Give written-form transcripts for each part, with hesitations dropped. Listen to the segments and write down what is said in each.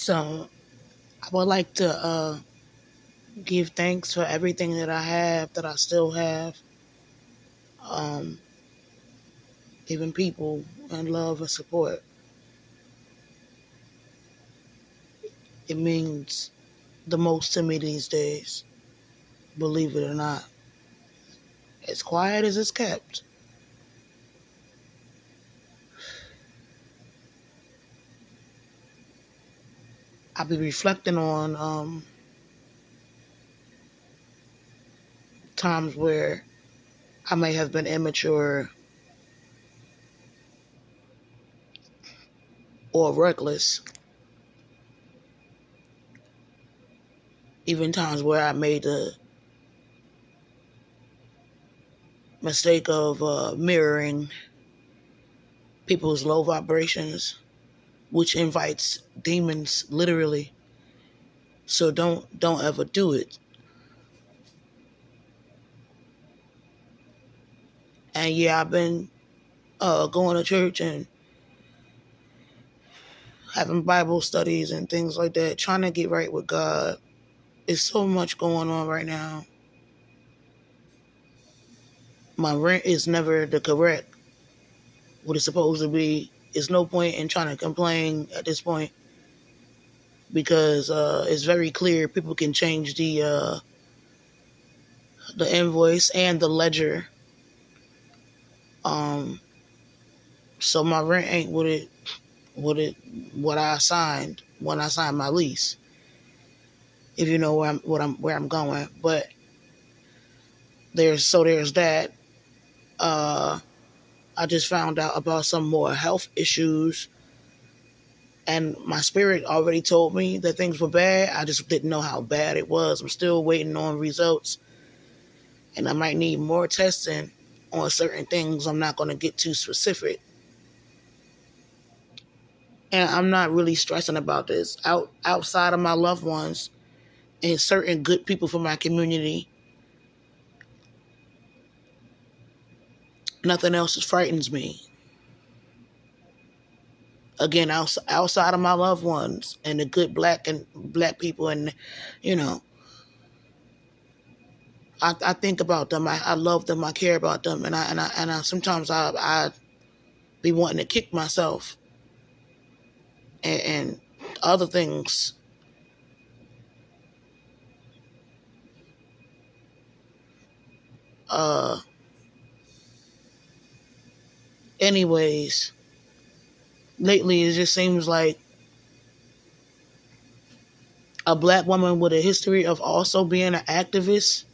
So I would like to give thanks for everything that I have, that I still have, um, giving people and love and support. It means the most to me these days, believe it or not. As quiet as it's kept. I'll be reflecting on times where I may have been immature or reckless, even times where I made the mistake of mirroring people's low vibrations, which invites demons literally. So don't ever do it. And yeah, I've been going to church and having Bible studies and things like that, trying to get right with God. There's so much going on right now. My rent is never the correct what it's supposed to be. There's no point in trying to complain at this point because it's very clear people can change the invoice and the ledger. Um, so my rent ain't what I signed when I signed my lease. If you know where I'm going, but there's that. Uh, I just found out about some more health issues, and my spirit already told me that things were bad. I just didn't know how bad it was. I'm still waiting on results, and I might need more testing on certain things. I'm not going to get too specific, and I'm not really stressing about this. Outside of my loved ones and certain good people from my community, nothing else frightens me. Again, outside of my loved ones and the good black people, and you know, I think about them. I love them. I care about them, and I sometimes I be wanting to kick myself and other things. Uh, anyways, lately it just seems like a black woman with a history of also being an activist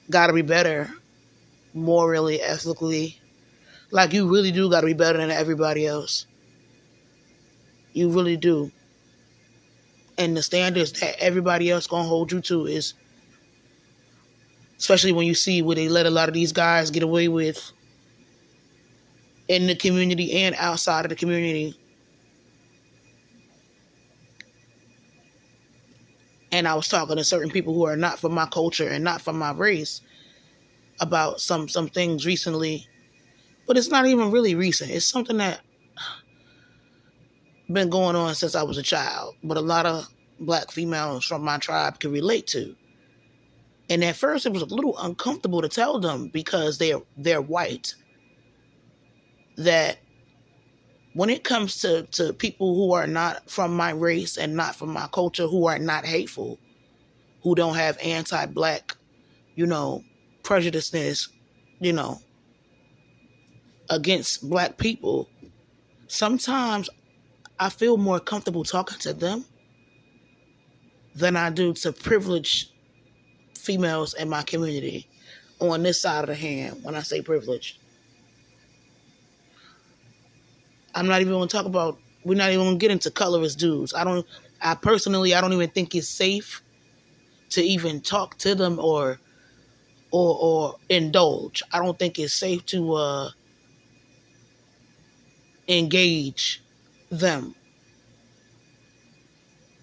got to be better morally, ethically. Like you really do got to be better than everybody else. You really do. And the standards that everybody else gonna hold you to is, especially when you see what they let a lot of these guys get away with in the community and outside of the community. And I was talking to certain people who are not from my culture and not from my race about some things recently, but it's not even really recent. It's something that been going on since I was a child, but a lot of black females from my tribe can relate to. And at first, it was a little uncomfortable to tell them because they're white. That when it comes to people who are not from my race and not from my culture, who are not hateful, who don't have anti-black, you know, prejudiceness, you know, against black people, sometimes I feel more comfortable talking to them than I do to privileged females in my community on this side of the hand. When I say privilege, I'm not even going to talk about, we're not even going to get into colorist dudes. I personally, I don't even think it's safe to even talk to them or indulge. I don't think it's safe to engage them.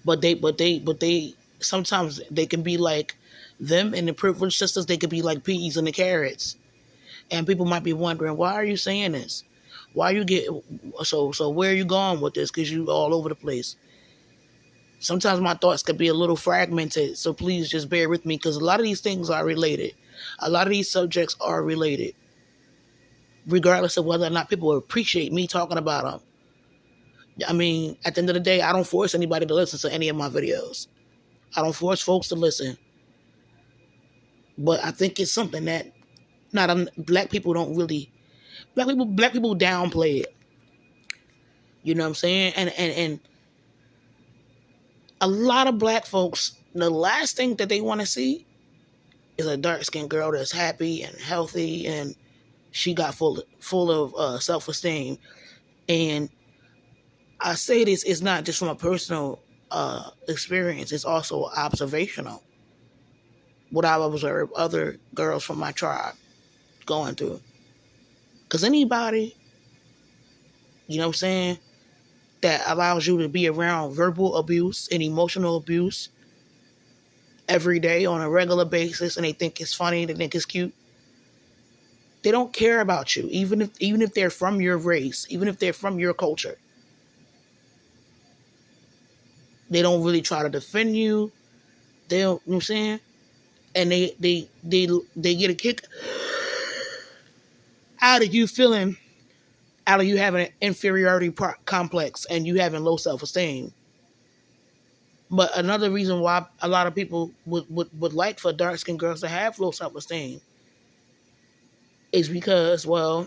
But they sometimes they can be like them and the privileged sisters. They could be like peas and the carrots, and people might be wondering, why are you saying this? Why you get so where are you going with this? Because you all over the place. Sometimes my thoughts could be a little fragmented, so please just bear with me because a lot of these things are related. A lot of these subjects are related, regardless of whether or not people appreciate me talking about them. I mean, at the end of the day, I don't force anybody to listen to any of my videos. I don't force folks to listen. But I think it's something that black people don't really black people downplay it. You know what I'm saying? And a lot of black folks, the last thing that they want to see is a dark skinned girl that's happy and healthy and she got full of self-esteem. And I say this is not just from a personal experience, it's also observational. What I've observed other girls from my tribe going through. Because anybody, you know what I'm saying, that allows you to be around verbal abuse and emotional abuse every day on a regular basis and they think it's funny, they think it's cute, they don't care about you, even if they're from your race, even if they're from your culture. They don't really try to defend you. They don't, you know what I'm saying? And they get a kick out of you having an inferiority complex and you having low self-esteem. But another reason why a lot of people would like for dark-skinned girls to have low self-esteem is because, well,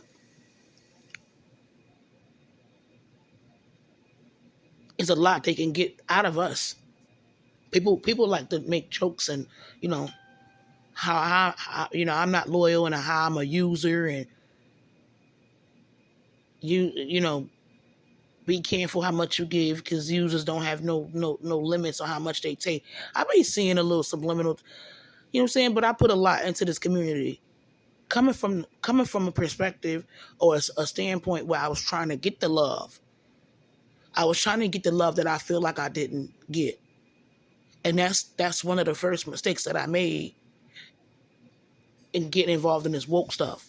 it's a lot they can get out of us. People like to make jokes and, you know, how I'm not loyal and how I'm a user and you know, be careful how much you give because users don't have no limits on how much they take. I've been seeing a little subliminal, you know what I'm saying? But I put a lot into this community. Coming from a perspective or a standpoint where I was trying to get the love. I was trying to get the love that I feel like I didn't get. And that's one of the first mistakes that I made in getting involved in this woke stuff.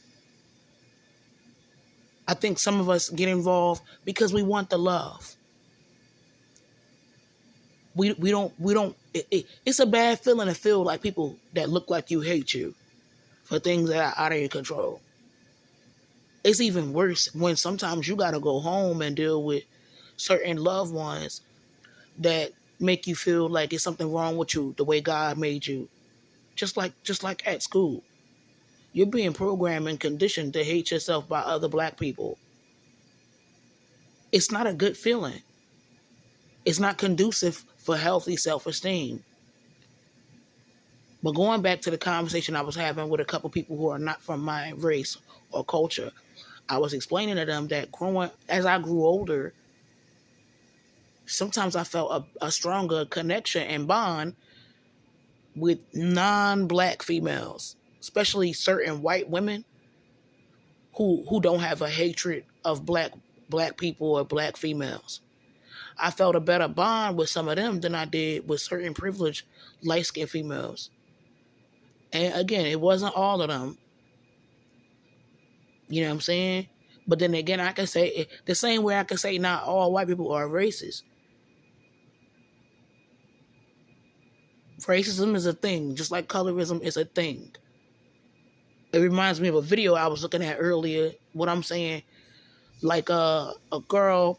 I think some of us get involved because we want the love. We don't it's a bad feeling to feel like people that look like you hate you for things that are out of your control. It's even worse when sometimes you got to go home and deal with certain loved ones that make you feel like there's something wrong with you the way God made you. Just like at school. You're being programmed and conditioned to hate yourself by other black people. It's not a good feeling. It's not conducive for healthy self-esteem. But going back to the conversation I was having with a couple people who are not from my race or culture, I was explaining to them that as I grew older, sometimes I felt a stronger connection and bond with non-black females, especially certain white women who don't have a hatred of black people or black females. I felt a better bond with some of them than I did with certain privileged light-skinned females. And again, it wasn't all of them. You know what I'm saying? But then again, I can say the same way I can say not all white people are racist. Racism is a thing, just like colorism is a thing. It reminds me of a video I was looking at earlier. What I'm saying, like a girl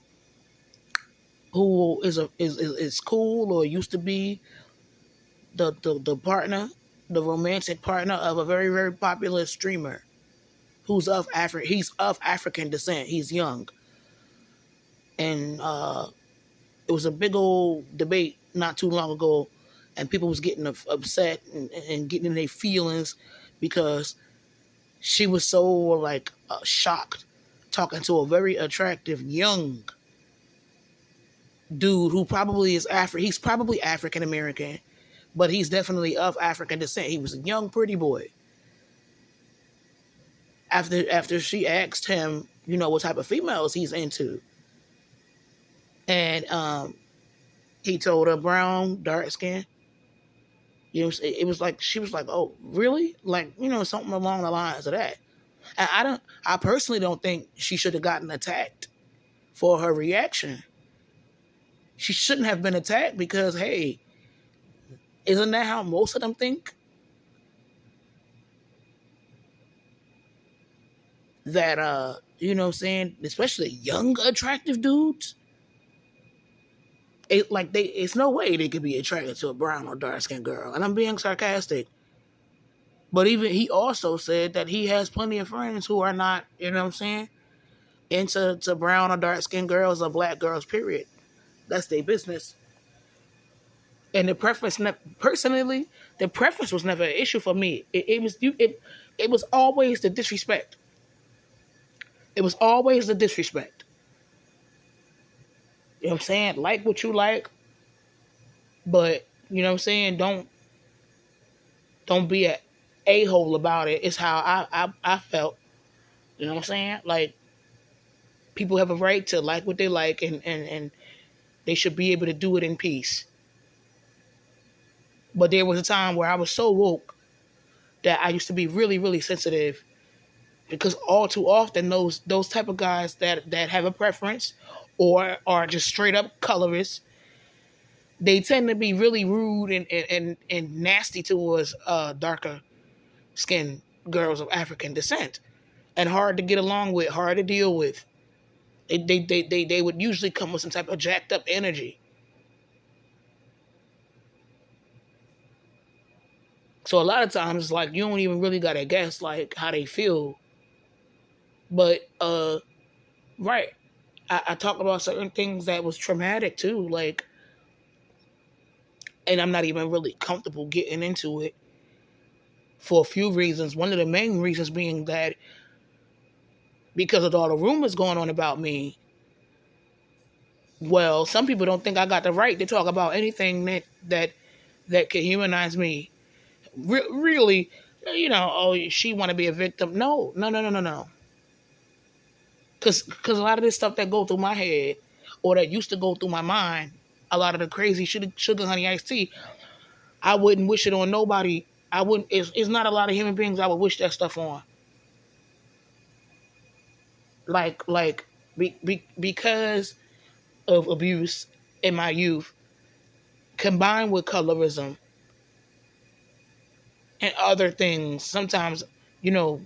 who is cool or used to be the partner, the romantic partner of a very, very popular streamer who's he's of African descent. He's young. And it was a big old debate not too long ago, and people was getting upset and getting in their feelings because she was so like shocked talking to a very attractive young dude who probably is he's probably African American, but he's definitely of African descent. He was a young pretty boy. After she asked him, you know, what type of females he's into, and he told her brown, dark skin. You know, it was like she was like, "Oh, really?" Like, you know, something along the lines of that. And I personally don't think she should have gotten attacked for her reaction. She shouldn't have been attacked because, hey, isn't that how most of them think? That, you know what I'm saying? Especially young, attractive dudes. It's no way they could be attracted to a brown or dark skinned girl. And I'm being sarcastic. But even he also said that he has plenty of friends who are not, you know what I'm saying, into brown or dark skinned girls or black girls, period. That's their business. And the preference, personally, the preference was never an issue for me. It was always the disrespect. It was always the disrespect. You know what I'm saying? Like what you like, but you know what I'm saying. Don't be a hole about it. It's how I felt. You know what I'm saying? Like, people have a right to like what they like, and they should be able to do it in peace. But there was a time where I was so woke that I used to be really, really sensitive, because all too often those type of guys that have a preference or are just straight up colorists, they tend to be really rude and nasty towards darker skinned girls of African descent, and hard to get along with, hard to deal with. They would usually come with some type of jacked up energy. So a lot of times, like, you don't even really gotta guess like how they feel. But right, I talk about certain things that was traumatic too, like, and I'm not even really comfortable getting into it for a few reasons. One of the main reasons being that because of all the rumors going on about me, well, some people don't think I got the right to talk about anything that can humanize me. Really, you know, oh, she want to be a victim? No, no, no, no, no, no. Because a lot of this stuff that go through my head, or that used to go through my mind, a lot of the crazy sugar honey iced tea, I wouldn't wish it on nobody. I wouldn't. It's not a lot of human beings I would wish that stuff on. Because of abuse in my youth, combined with colorism and other things. Sometimes, you know,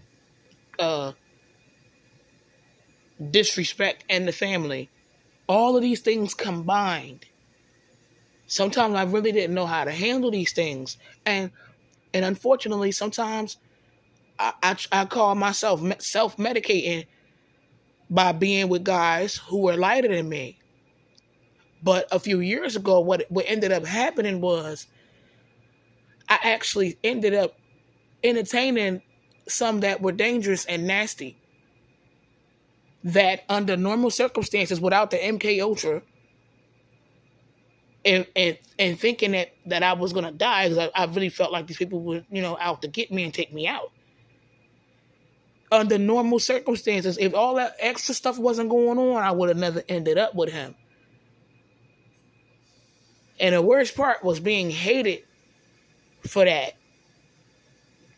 uh, disrespect in the family. All of these things combined. Sometimes I really didn't know how to handle these things, and unfortunately, sometimes I call myself self medicating by being with guys who were lighter than me. But a few years ago, what ended up happening was I actually ended up entertaining some that were dangerous and nasty. That under normal circumstances, without the MK Ultra, and thinking that I was gonna die, because I really felt like these people were, you know, out to get me and take me out. Under normal circumstances, if all that extra stuff wasn't going on, I would have never ended up with him. And the worst part was being hated for that.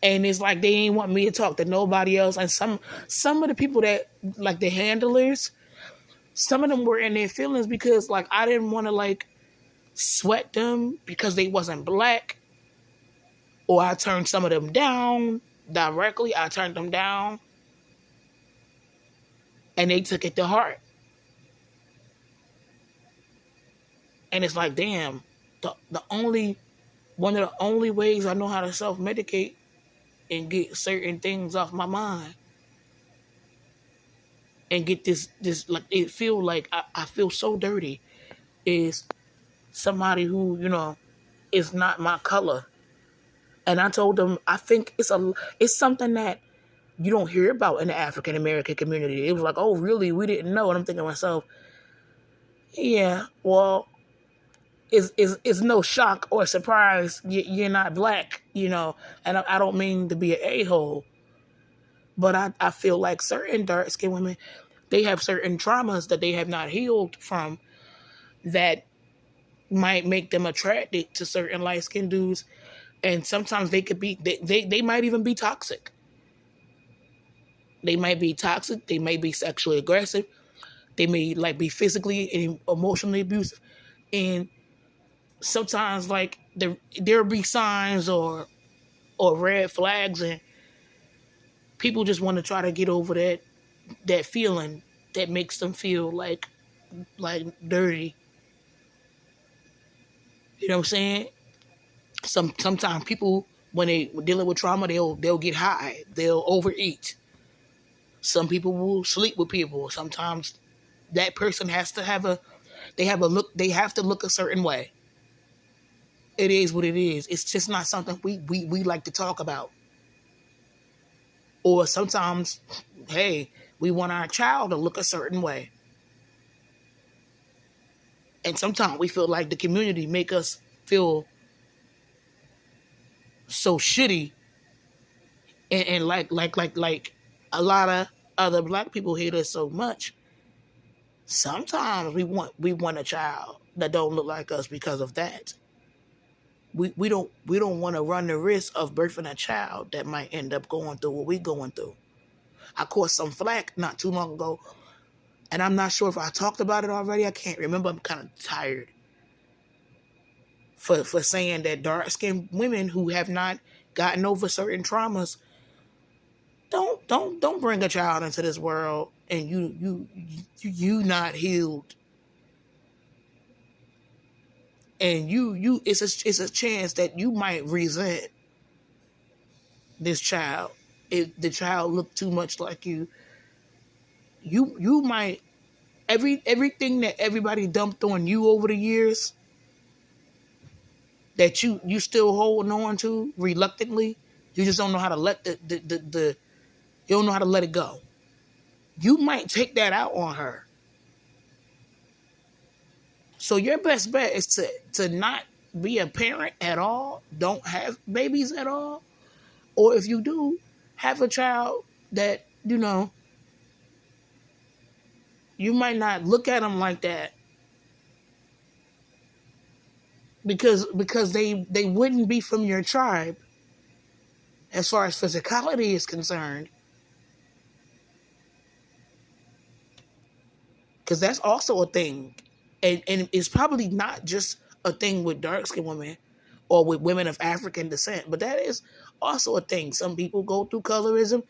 And it's like they didn't want me to talk to nobody else. And some of the people that, like the handlers, some of them were in their feelings because, like, I didn't want to, like, sweat them because they wasn't black. Or I turned some of them down directly. I turned them down. And they took it to heart. And it's like, damn, one of the only ways I know how to self-medicate and get certain things off my mind and get this like, it feel like I feel so dirty, is somebody who, you know, is not my color. And I told them, I think it's something that you don't hear about in the African American community. It was like, oh, really? We didn't know. And I'm thinking to myself, yeah, well, it's no shock or surprise you're not black, you know. And I don't mean to be an a-hole, but I feel like certain dark-skinned women, they have certain traumas that they have not healed from that might make them attracted to certain light-skinned dudes. And sometimes they could be, they might even be toxic. They might be toxic. They may be sexually aggressive. They may like be physically and emotionally abusive. And sometimes like there'll be signs or red flags, and people just want to try to get over that feeling that makes them feel like dirty. You know what I'm saying? Sometimes people, when they dealing with trauma, they'll get high, they'll overeat. Some people will sleep with people. Sometimes that person has to have they have to look a certain way. It is what it is. It's just not something we like to talk about. Or sometimes, hey, we want our child to look a certain way. And sometimes we feel like the community make us feel so shitty, and like a lot of other black people hate us so much. Sometimes we want a child that don't look like us because of that. We don't want to run the risk of birthing a child that might end up going through what we going through. I caught some flack not too long ago, and I'm not sure if I talked about it already. I can't remember. I'm kind of tired. For saying that dark-skinned women who have not gotten over certain traumas don't bring a child into this world and you not healed, and it's a chance that you might resent this child if the child looked too much like you. You might everything that everybody dumped on you over the years that you still holding on to reluctantly. You just don't know how to let the you don't know how to let it go. You might take that out on her. So your best bet is to not be a parent at all. Don't have babies at all. Or if you do, have a child that, you might not look at them like that. Because they wouldn't be from your tribe as far as physicality is concerned. Because that's also a thing. And it's probably not just a thing with dark-skinned women or with women of African descent, but that is also a thing. Some people go through colorism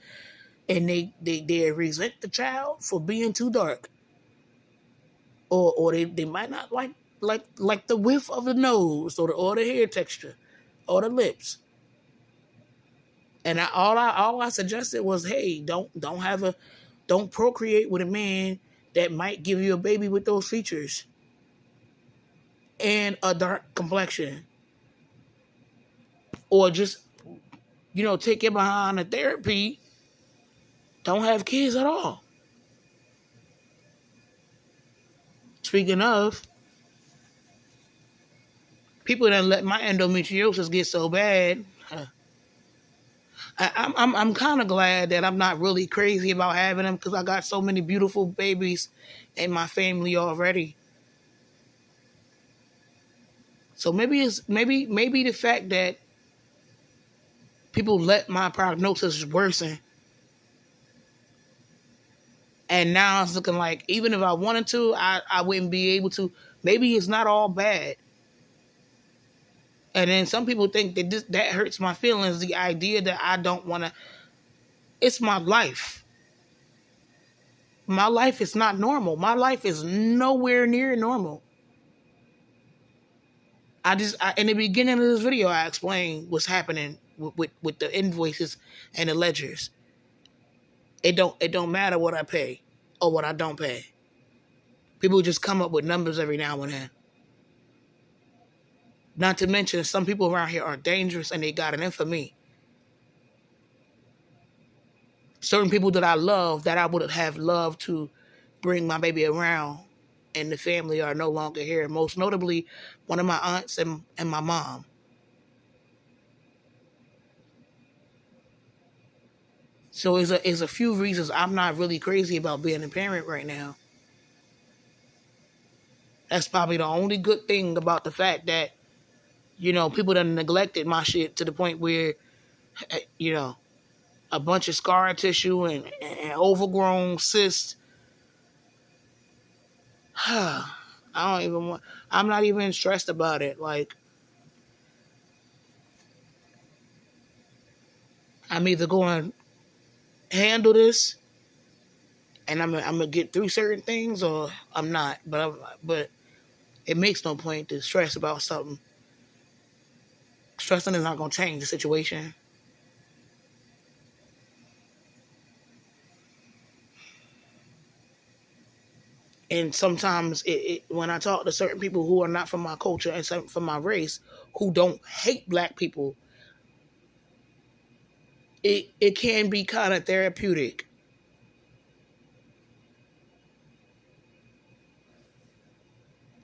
and they resent the child for being too dark. Or they might not like the width of the nose or the hair texture or the lips. And all I suggested was, hey, don't procreate with a man that might give you a baby with those features and a dark complexion. Or just, take it behind a therapy. Don't have kids at all. Speaking of, people that let my endometriosis get so bad, I'm kind of glad that I'm not really crazy about having them, because I got so many beautiful babies in my family already. So maybe the fact that people let my prognosis worsen, and now it's looking like even if I wanted to, I wouldn't be able to. Maybe it's not all bad. And then some people think that that hurts my feelings, the idea that I don't want to. It's my life. My life is not normal. My life is nowhere near normal. In the beginning of this video, I explained what's happening with the invoices and the ledgers. It don't matter what I pay or what I don't pay. People just come up with numbers every now and then. Not to mention, some people around here are dangerous and they got an infamy. Certain people that I love, that I would have loved to bring my baby around, and the family are no longer here. Most notably, one of my aunts and my mom. So it's a few reasons I'm not really crazy about being a parent right now. That's probably the only good thing about the fact that, people done neglected my shit to the point where, a bunch of scar tissue and overgrown cysts. I don't even want. I'm not even stressed about it. Like, I'm either going to handle this and I'm gonna get through certain things, or I'm not. But it makes no point to stress about something. Stressing is not gonna change the situation. And sometimes when I talk to certain people who are not from my culture and some from my race, who don't hate black people, it can be kind of therapeutic.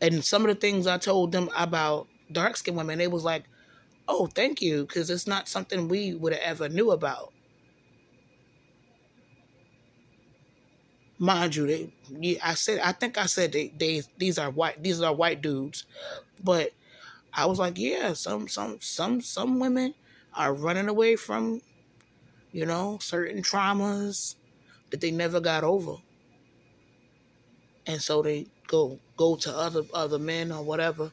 And some of the things I told them about dark skinned women, they was like, "Oh, thank you," because it's not something we would have ever knew about. Mind you, I think I said these are white dudes, but I was like, yeah, some women are running away from, certain traumas that they never got over, and so they go to other men or whatever.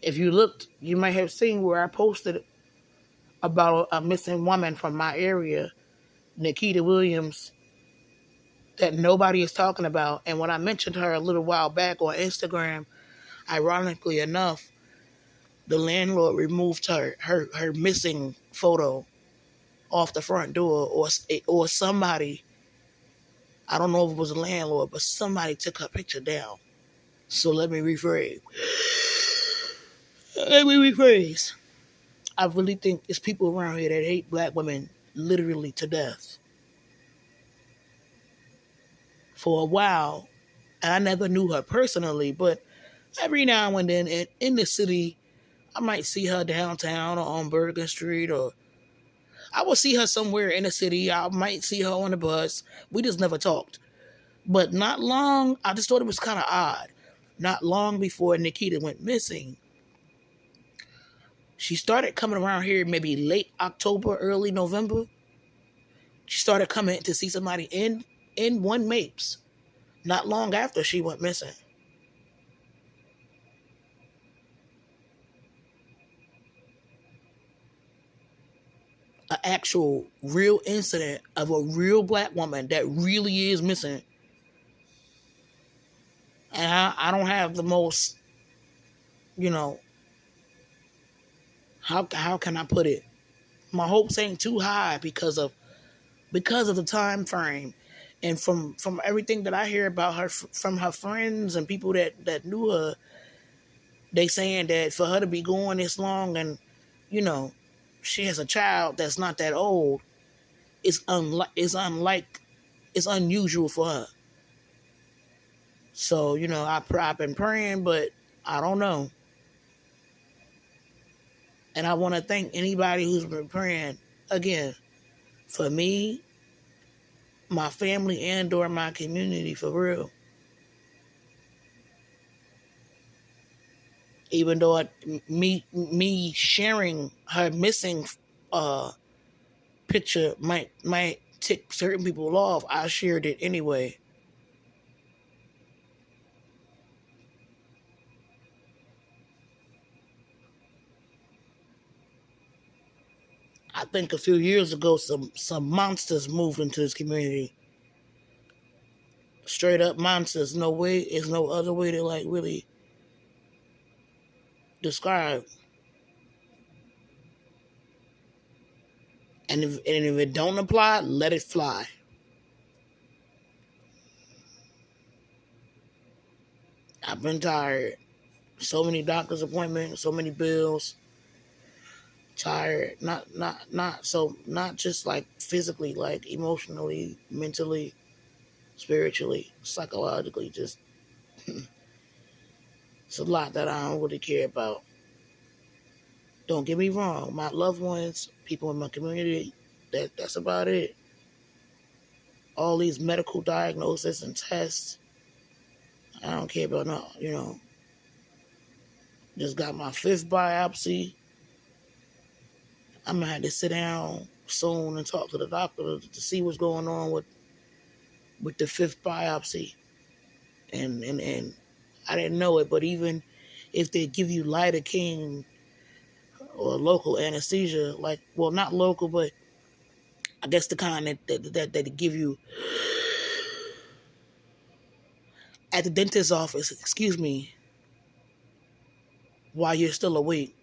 If you looked, you might have seen where I posted about a missing woman from my area, Nikita Williams, that nobody is talking about. And when I mentioned her a little while back on Instagram, ironically enough, the landlord removed her missing photo off the front door, or somebody. I don't know if it was a landlord, but somebody took her picture down. So let me rephrase. I really think there's people around here that hate black women literally to death. For a while, and I never knew her personally, but every now and then in the city, I might see her downtown or on Bergen Street, or I will see her somewhere in the city. I might see her on the bus. We just never talked. But not long, I just thought it was kind of odd. Not long before Nikita went missing, she started coming around here maybe late October, early November. She started coming to see somebody in One Mapes. Not long after she went missing. An actual real incident of a real black woman that really is missing. And I don't have the most, you know, how can I put it? My hopes ain't too high because of the time frame, and from everything that I hear about her from her friends and people that knew her, they saying that for her to be going this long, and you know, she has a child that's not that old, it's unusual for her. So I've been praying, but I don't know. And I want to thank anybody who's been praying again for me, my family, and or my community, for real. Even though me sharing her missing picture might tick certain people off, I shared it anyway. I think a few years ago, some monsters moved into this community. Straight up monsters. No way. There's no other way to really describe. And if it don't apply, let it fly. I've been tired. So many doctor's appointments, so many bills. Tired. Not just like physically, like emotionally, mentally, spiritually, psychologically. Just it's a lot that I don't really care about. Don't get me wrong. My loved ones, people in my community, that's about it. All these medical diagnoses and tests, I don't care about no. Just got my fifth biopsy. I'm gonna have to sit down soon and talk to the doctor to see what's going on with the fifth biopsy. And I didn't know it, but even if they give you lidocaine or local anesthesia, like, well, not local, but I guess the kind that they give you at the dentist's office, excuse me, while you're still awake.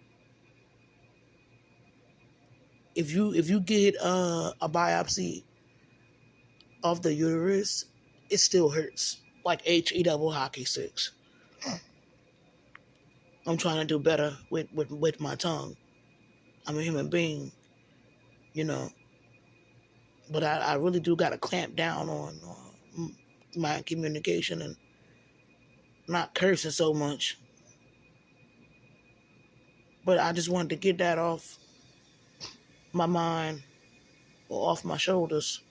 If you get a biopsy of the uterus, it still hurts like HE double hockey sticks. I'm trying to do better with my tongue. I'm a human being, you know, but I really do got to clamp down on my communication and not cursing so much. But I just wanted to get that off my mind or off my shoulders.